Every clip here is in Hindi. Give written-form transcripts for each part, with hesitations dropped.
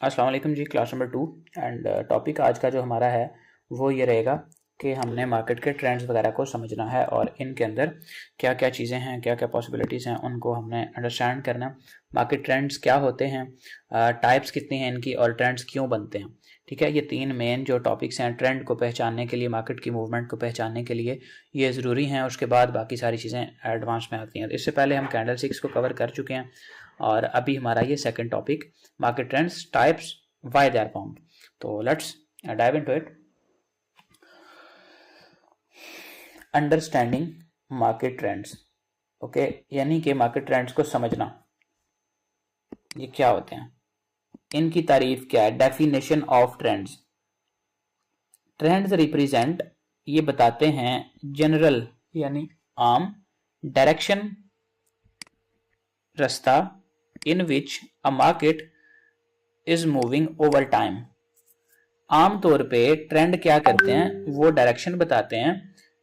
अस्सलाम वालेकुम जी। क्लास नंबर 2 एंड टॉपिक आज का जो हमारा है वो ये रहेगा कि हमने मार्केट के ट्रेंड्स वगैरह को समझना है और इनके अंदर क्या क्या चीज़ें हैं, क्या क्या पॉसिबिलिटीज़ हैं, उनको हमने अंडरस्टैंड करना। मार्केट ट्रेंड्स क्या होते हैं, टाइप्स कितनी हैं इनकी और ट्रेंड्स क्यों बनते हैं। ठीक है, ये तीन मेन जो टॉपिक्स हैं ट्रेंड को पहचानने के लिए, मार्केट की मूवमेंट को पहचानने के लिए ये ज़रूरी हैं। उसके बाद बाकी सारी चीज़ें एडवांस में आती हैं। इससे पहले हम कैंडल स्टिक्स को कवर कर चुके हैं और अभी हमारा ये second topic market trends, types, why they are formed. तो let's dive into it. Understanding market trends, okay, यानी कि मार्केट ट्रेंड्स को समझना, ये क्या होते हैं, इनकी तारीफ क्या है। Definition of trends. Trends represent, ये बताते हैं जनरल यानी आम, डायरेक्शन रास्ता, in which a market is moving over time. आमतौर पे ट्रेंड क्या करते हैं, वो डायरेक्शन बताते हैं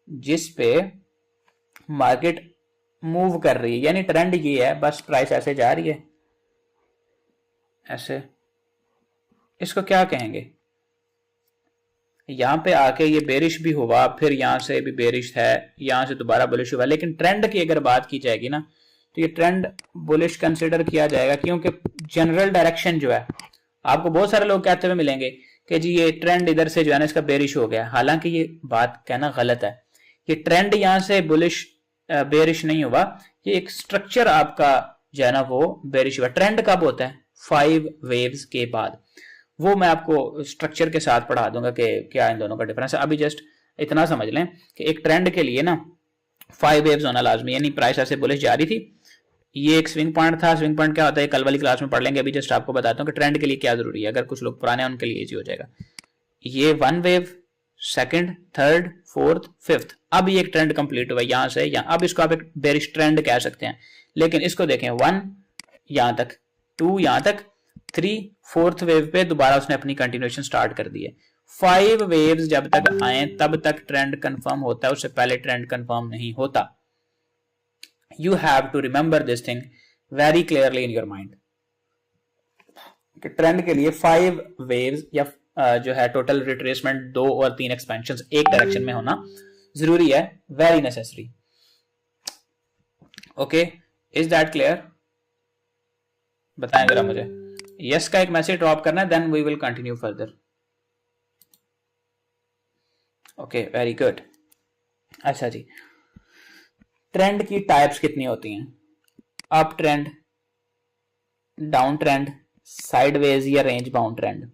जिस पे मार्केट मूव कर रही है। यानी ट्रेंड ये है, बस प्राइस ऐसे जा रही है, ऐसे, इसको क्या कहेंगे। यहां पे आके ये बेरिश भी हुआ, फिर यहां से भी बेरिश है, यहां से दोबारा बुलिश हुआ, लेकिन ट्रेंड की अगर बात की जाएगी ना तो ये ट्रेंड बुलिश कंसिडर किया जाएगा, क्योंकि जनरल डायरेक्शन जो है, आपको बहुत सारे लोग कहते हुए मिलेंगे कि जी ये ट्रेंड इधर से जो है ना इसका बेरिश हो गया। हालांकि ये बात कहना गलत है। ये ट्रेंड यहां से बुलिश बेरिश नहीं हुआ, ये एक स्ट्रक्चर आपका जो है ना वो बेरिश हुआ। ट्रेंड कब होता है, 5 वेव्स के बाद। वो मैं आपको स्ट्रक्चर के साथ पढ़ा दूंगा कि क्या इन दोनों का डिफरेंस है। अभी जस्ट इतना समझ लें कि एक ट्रेंड के लिए ना 5 वेव्स होना लाजमी, यानी प्राइस ऐसे बुलिश जा रही थी, ये एक स्विंग पॉइंट था। स्विंग पॉइंट क्या होता है कल वाली क्लास में पढ़ लेंगे, अभी जस्ट आपको बताता हूँ कि ट्रेंड के लिए क्या जरूरी है। अगर कुछ लोग पुराने हैं उनके लिए इजी हो जाएगा। ये 1 wave, second, third, fourth, fifth, अब ये एक ट्रेंड कंप्लीट हुआ यहां से यहां। अब इसको आप एक बेरिश ट्रेंड कह सकते हैं, लेकिन इसको देखें 1 यहां तक, 2 यहां तक, 3, फोर्थ वेव पे दोबारा उसने अपनी कंटिन्यूएशन स्टार्ट कर दी है। 5 वेव्स जब तक आए तब तक ट्रेंड कंफर्म होता है, उससे पहले ट्रेंड कंफर्म नहीं होता। You have to remember this thing very clearly in your mind. Trend के लिए 5 वेव्स या जो है टोटल रिट्रेसमेंट, 2 और 3 एक्सपेंशन एक डायरेक्शन में होना जरूरी है, very necessary. Okay, is that clear? बताएं जरा मुझे। यस का एक मैसेज ड्रॉप करना है, then we will continue further. Okay, very good. अच्छा जी, ट्रेंड की टाइप्स कितनी होती हैं? Up trend, down trend, sideways या रेंज बाउंड ट्रेंड।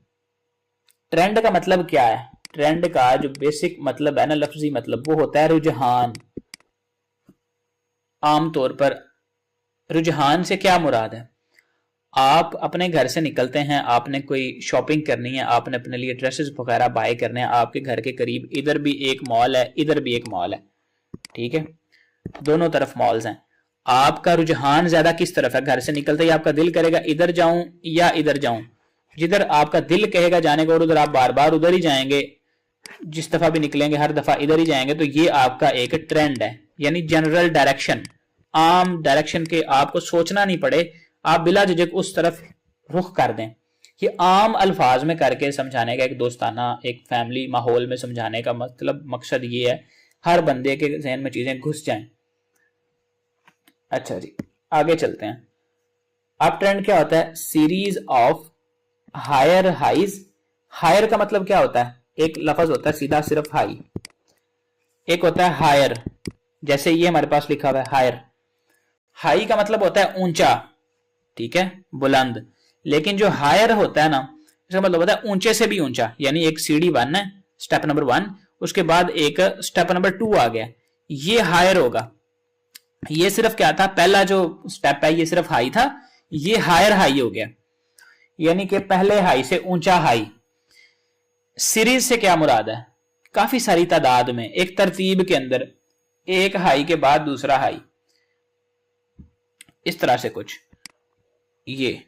ट्रेंड का मतलब क्या है? ट्रेंड का जो बेसिक मतलब है ना, लफ्जी मतलब, वो होता है रुझान। आमतौर पर रुझान से क्या मुराद है? आप अपने घर से निकलते हैं, आपने कोई शॉपिंग करनी है, आपने अपने लिए ड्रेसेस वगैरह बाय करने हैं, आपके घर के करीब इधर भी एक मॉल है, इधर भी एक मॉल है, ठीक है, दोनों तरफ मॉल्स हैं। आपका रुझान ज्यादा किस तरफ है? घर से निकलते ही आपका दिल करेगा इधर जाऊं या इधर जाऊं। जिधर आपका दिल कहेगा जाने को और उधर आप बार बार उधर ही जाएंगे, जिस दफा भी निकलेंगे हर दफा इधर ही जाएंगे, तो ये आपका एक ट्रेंड है, यानी जनरल डायरेक्शन, आम डायरेक्शन के आपको सोचना नहीं पड़े, आप बिला झिझक उस तरफ रुख कर दें। ये आम अल्फाज में करके समझाने का, एक दोस्ताना, एक फैमिली माहौल में समझाने का मतलब, मकसद ये है हर बंदे के जहन में चीजें घुस जाएं। अच्छा जी, आगे चलते हैं। अब ट्रेंड क्या होता है? Series of higher highs. Higher का मतलब क्या होता है? एक लफ्ज होता है सीधा सिर्फ हाई, एक होता है हायर, जैसे ये हमारे पास लिखा हुआ है हायर। हाई का मतलब होता है ऊंचा, ठीक है, बुलंद। लेकिन जो हायर होता है ना, इसका मतलब होता है ऊंचे से भी ऊंचा, यानी एक सीढ़ी 1 है, स्टेप नंबर 1, उसके बाद एक स्टेप नंबर 2 आ गया, ये हायर होगा। ये सिर्फ क्या था, पहला जो स्टेप है ये सिर्फ हाई था, ये हायर हाई हो गया, यानी कि पहले हाई से ऊंचा हाई। सीरीज से क्या मुराद है? काफी सारी तादाद में एक तरतीब के अंदर, एक हाई के बाद दूसरा हाई, इस तरह से कुछ, ये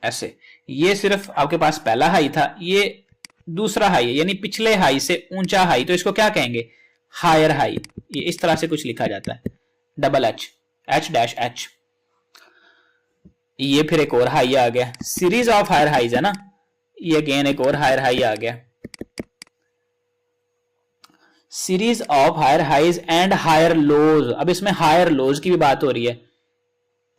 ऐसे, ये सिर्फ आपके पास पहला हाई था, ये दूसरा हाई है, यानी पिछले हाई से ऊंचा हाई, तो इसको क्या कहेंगे? Higher high. ये इस तरह से कुछ लिखा जाता है, double H, H dash H. ये फिर एक और हाई आ गया, सीरीज ऑफ हायर हाइज है ना, ये अगेन एक और हायर हाई आ गया, series of higher highs and higher lows. अब इसमें हायर लोज की भी बात हो रही है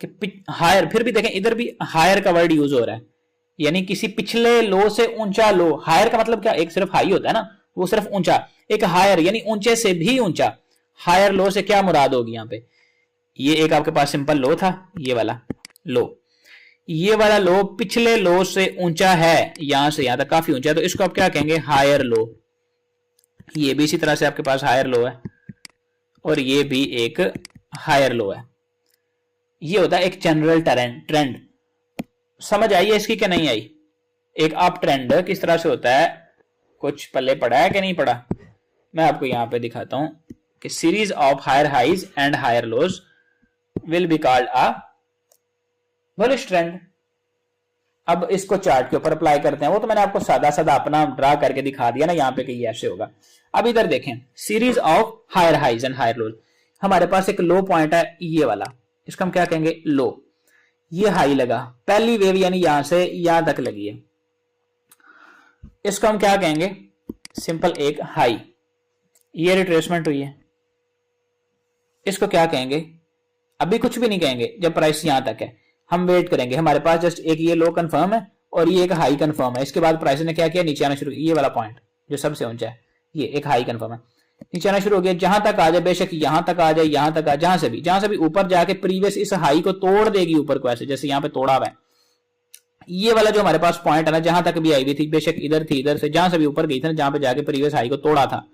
कि हायर, फिर भी देखें इधर भी हायर का वर्ड यूज हो रहा है, यानी किसी पिछले लो से ऊंचा लो। हायर का मतलब क्या, एक सिर्फ हाई होता है ना, वो सिर्फ ऊंचा, एक हायर यानी ऊंचे से भी ऊंचा। हायर लो से क्या मुराद होगी यहाँ पे, ये एक आपके पास सिंपल लो था, ये वाला लो, ये वाला लो पिछले लो से ऊंचा है, यहां से यहां तक काफी ऊंचा है, तो इसको आप क्या कहेंगे, हायर लो। ये भी इसी तरह से आपके पास हायर लो है, और ये भी एक हायर लो है। ये होता है एक जनरल ट्रेंड। समझ आई है इसकी कि नहीं आई? एक अप ट्रेंड किस तरह से होता है, कुछ पल्ले पड़ा है कि नहीं पड़ा? मैं आपको यहां पे दिखाता हूं कि series of higher highs and higher lows will be called a bullish trend. अब इसको चार्ट के ऊपर अप्लाई करते हैं, वो तो मैंने आपको सादा सादा अपना ड्रा करके दिखा दिया ना यहाँ पे कि ये ऐसे होगा। अब इधर देखें, series of higher highs and higher lows, हमारे पास एक लो पॉइंट है ये वाला, इसको हम क्या कहेंगे, लो। ये हाई लगा, पहली वेव यानी यहां से यहां तक लगी है, इसको हम क्या कहेंगे, सिंपल एक हाई। ये रिट्रेसमेंट हुई है, इसको क्या कहेंगे, अभी कुछ भी नहीं कहेंगे जब प्राइस यहां तक है, हम वेट करेंगे। हमारे पास जस्ट एक ये लो कंफर्म है और ये एक हाई कंफर्म है, इसके बाद प्राइस ने क्या किया, नीचे आना शुरू किया। ये वाला पॉइंट जो सबसे ऊंचा है, ये एक हाई कंफर्म है, नीचे आना शुरू हो गया, जहां तक आ जाए, बेशक यहां तक आ जाए, यहां तक आ, जहां से भी ऊपर जाके प्रीवियस इस हाई को तोड़ देगी ऊपर को, ऐसे जैसे यहां पे तोड़ा हुआ है। ये वाला जो हमारे पास पॉइंट है ना, जहां तक भी आई हुई थी, बेशक इधर थी, इधर से जहां से भी ऊपर गई थी ना, जहां पे जाके प्रीवियस हाई को तोड़ा था,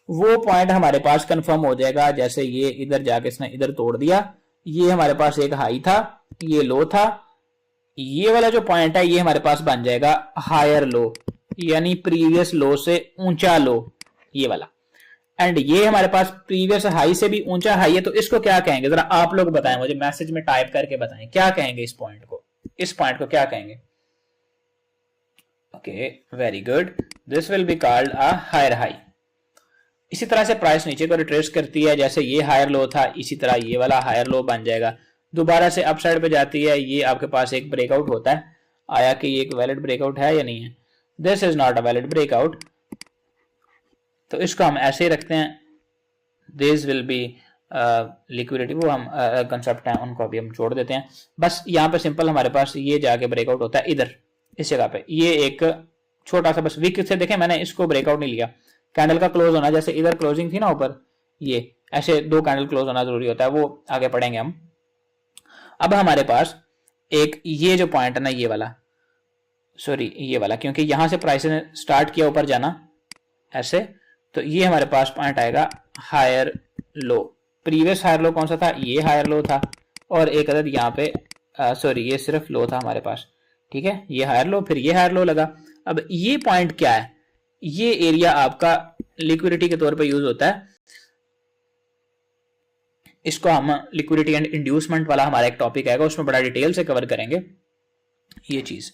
वो पॉइंट हमारे पास कंफर्म हो जाएगा। जैसे ये इधर जाके इसने इधर तोड़ दिया, ये हमारे पास एक हाई था, ये लो था, ये वाला जो पॉइंट है ये हमारे पास बन जाएगा हायर लो, यानी प्रीवियस लो से ऊंचा लो, ये वाला। एंड ये हमारे पास प्रीवियस हाई से भी ऊंचा हाई है, तो इसको क्या कहेंगे, जरा आप लोग बताएं मुझे, मैसेज में टाइप करके बताएं क्या कहेंगे इस पॉइंट को, इस पॉइंट को क्या कहेंगे? Okay, very good, this will be called a higher high. इसी तरह से प्राइस नीचे को रिट्रेस करती है, जैसे ये हायर लो था, इसी तरह ये वाला हायर लो बन जाएगा, दोबारा से अप साइड पे जाती है, ये आपके पास एक ब्रेकआउट होता है। आया कि ये एक वैलिड ब्रेकआउट है या नहीं है, this is not a valid breakout, तो इसको हम ऐसे ही रखते हैं, दिस विल बी लिक्विडिटी, वो हम कंसेप्ट हैं उनको अभी हम छोड़ देते हैं। बस यहाँ पे सिंपल हमारे पास ये जाके ब्रेकआउट होता है इधर इस जगह पे, ये एक छोटा सा बस विक से देखें, मैंने इसको ब्रेकआउट नहीं लिया, कैंडल का क्लोज होना, जैसे इधर क्लोजिंग थी ना ऊपर, ये ऐसे दो कैंडल क्लोज होना जरूरी होता है, वो आगे पढ़ेंगे हम। अब हमारे पास एक ये जो पॉइंट है ना, ये वाला, सॉरी ये वाला, क्योंकि यहां से प्राइस ने स्टार्ट किया ऊपर जाना ऐसे, तो ये हमारे पास पॉइंट आएगा higher low. Previous higher low कौन सा था, ये हायर लो था, और एक अदद यहाँ पे सॉरी ये सिर्फ लो था हमारे पास, ठीक है, ये हायर लो, फिर ये हायर लो लगा। अब ये पॉइंट क्या है, ये एरिया आपका लिक्विडिटी के तौर पे यूज होता है, इसको हम लिक्विडिटी एंड इंड्यूसमेंट वाला हमारा एक टॉपिक आएगा, उसमें बड़ा डिटेल से कवर करेंगे ये चीज।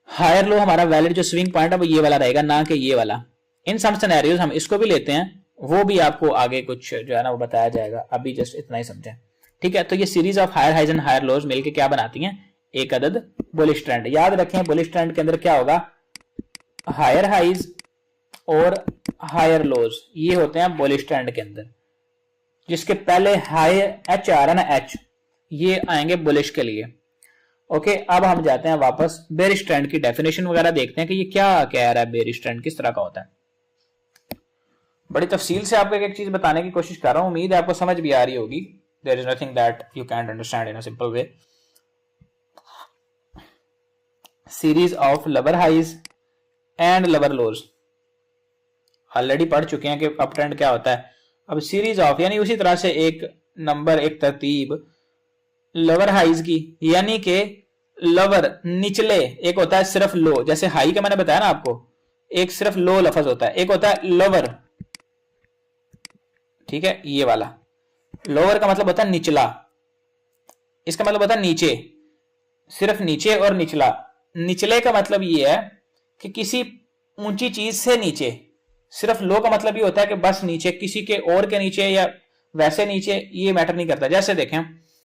हायर लो हमारा वैलिड जो स्विंग पॉइंट है वो ये वाला रहेगा, ना कि ये वाला। इन सम सिनेरियोज हम इसको भी लेते हैं, वो भी आपको आगे कुछ जो है ना वो बताया जाएगा, अभी जस्ट इतना ही समझें, ठीक है। तो ये series of higher highs and higher lows मिलके क्या बनाती हैं, एक अदद बुलिश ट्रेंड। याद रखें बुलिश ट्रेंड के अंदर क्या होगा, हायर हाइज और हायर लोज ये होते हैं बुलिश ट्रेंड के अंदर, जिसके पहले हाई एच आ रहा है ना, एच, ये आएंगे बुलिश के लिए। ओके, अब हम जाते हैं वापस बेरिश ट्रेंड की डेफिनेशन वगैरह देखते हैं कि ये क्या कह रहा है, बेरिश ट्रेंड किस तरह का होता है। बड़ी तफसील से आपको एक चीज बताने की कोशिश कर रहा हूं, उम्मीद है आपको समझ भी आ रही होगी। There is nothing that you can't understand in a simple way. Series of lower highs and lower lows already पढ़ चुके हैं कि अप ट्रेंड क्या होता है। अब सीरीज ऑफ यानी उसी तरह से एक नंबर, एक तरतीब लोअर हाइज की, यानी कि लोअर निचले, एक होता है सिर्फ लो, जैसे हाई का मैंने बताया ना आपको, एक सिर्फ लो लफ्ज होता है, एक होता है लोअर, ठीक है। ये वाला लोअर का मतलब होता है निचला, इसका मतलब होता है नीचे, सिर्फ नीचे और निचला। निचले का मतलब ये है कि किसी ऊंची चीज से नीचे, सिर्फ लो का मतलब ये होता है कि बस नीचे, किसी के और के नीचे या वैसे नीचे, ये मैटर नहीं करता। जैसे देखें